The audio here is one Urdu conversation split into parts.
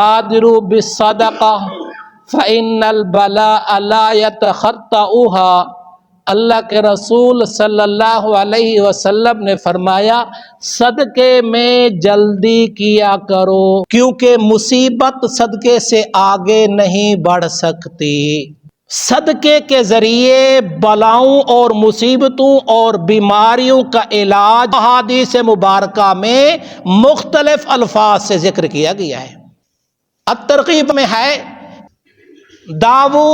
بادروا بالصدقہ فإن البلاء لا يتخطئها۔ اللہ کے رسول صلی اللہ علیہ وسلم نے فرمایا صدقے میں جلدی کیا کرو، کیونکہ مصیبت صدقے سے آگے نہیں بڑھ سکتی۔ صدقے کے ذریعے بلاؤں اور مصیبتوں اور بیماریوں کا علاج احادیث مبارکہ میں مختلف الفاظ سے ذکر کیا گیا ہے۔ الترغیب میں ہے داؤ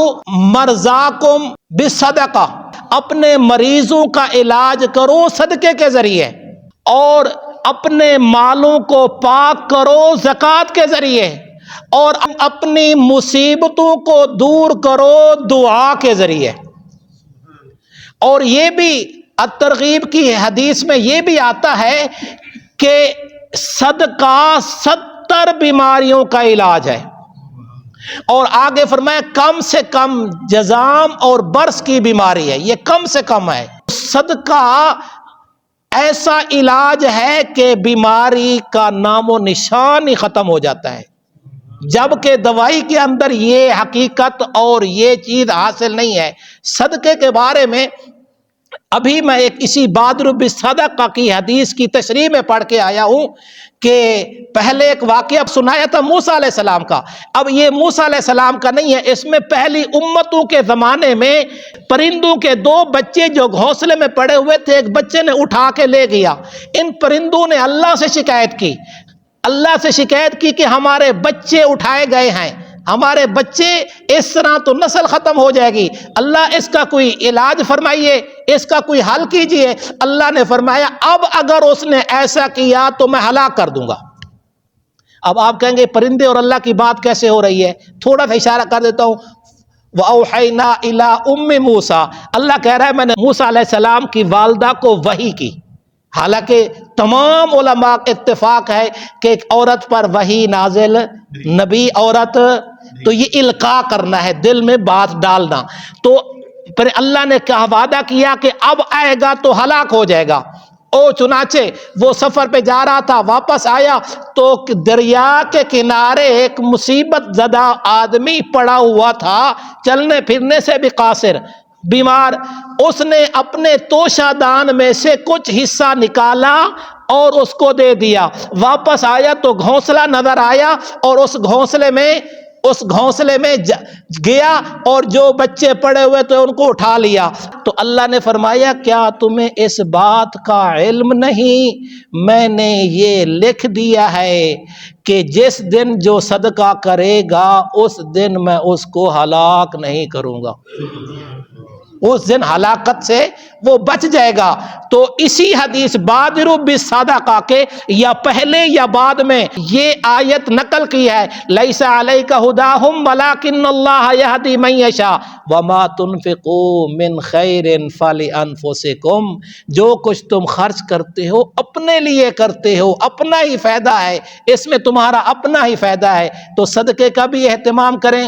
مرضاکم بالصدقہ، اپنے مریضوں کا علاج کرو صدقے کے ذریعے، اور اپنے مالوں کو پاک کرو زکوٰۃ کے ذریعے، اور اپنی مصیبتوں کو دور کرو دعا کے ذریعے۔ اور یہ بھی الترغیب کی حدیث میں یہ بھی آتا ہے کہ صدقہ 70 بیماریوں کا علاج ہے، اور آگے فرمایا کم سے کم جذام اور برس کی بیماری ہے، یہ کم سے کم ہے۔ صدقہ ایسا علاج ہے کہ بیماری کا نام و نشان ہی ختم ہو جاتا ہے، جبکہ دوائی کے اندر یہ حقیقت اور یہ چیز حاصل نہیں ہے۔ صدقے کے بارے میں ابھی میں ایک اسی بادروا بالصدقہ کی حدیث کی تشریح میں پڑھ کے آیا ہوں کہ پہلے ایک واقعہ سنایا تھا موسیٰ علیہ السلام کا، اب یہ موسیٰ علیہ السلام کا نہیں ہے، اس میں پہلی امتوں کے زمانے میں پرندوں کے 2 بچے جو گھونسلے میں پڑے ہوئے تھے، ایک بچے نے اٹھا کے لے گیا۔ ان پرندوں نے اللہ سے شکایت کی، اللہ سے شکایت کی کہ ہمارے بچے اٹھائے گئے ہیں، ہمارے بچے، اس طرح تو نسل ختم ہو جائے گی، اللہ اس کا کوئی علاج فرمائیے، اس کا کوئی حل کیجئے۔ اللہ نے فرمایا اب اگر اس نے ایسا کیا تو میں ہلاک کر دوں گا۔ اب آپ کہیں گے پرندے اور اللہ کی بات کیسے ہو رہی ہے؟ تھوڑا سا اشارہ کر دیتا ہوں۔ وَأَوْحَيْنَا إِلَىٰ أُمِّ مُوسَىٰ، اللہ کہہ رہا ہے میں نے موسیٰ علیہ السلام کی والدہ کو وحی کی۔ حالانکہ تمام علماء اتفاق ہے کہ ایک عورت پر وحی نازل، نبی عورت، تو یہ القاء کرنا ہے، دل میں بات ڈالنا۔ تو پھر اللہ نے کہا وعدہ کیا کہ اب آئے گا تو ہلاک ہو جائے گا۔ چنانچہ وہ سفر پہ جا رہا تھا، واپس آیا تو دریا کے کنارے ایک مصیبت زدہ آدمی پڑا ہوا تھا، چلنے پھرنے سے بھی قاصر، بیمار۔ اس نے اپنے توشہ دان میں سے کچھ حصہ نکالا اور اس کو دے دیا۔ واپس آیا تو گھونسلہ نظر آیا، اور اس گھونسلے میں گیا اور جو بچے پڑے ہوئے تھے ان کو اٹھا لیا۔ تو اللہ نے فرمایا کیا تمہیں اس بات کا علم نہیں؟ میں نے یہ لکھ دیا ہے کہ جس دن جو صدقہ کرے گا اس دن میں اس کو ہلاک نہیں کروں گا، اس دن ہلاکت سے وہ بچ جائے گا۔ تو اسی حدیث بادروا بالصدقہ کے یا پہلے یا بعد میں یہ آیت نقل کی ہے، لیس علیک ھداھم ولکن اللہ یہدی من یشاء وما تنفقوا من خیر فلانفسکم، جو کچھ تم خرچ کرتے ہو اپنے لیے کرتے ہو، اپنا ہی فائدہ ہے، اس میں تمہارا اپنا ہی فائدہ ہے۔ تو صدقے کا بھی اہتمام کریں۔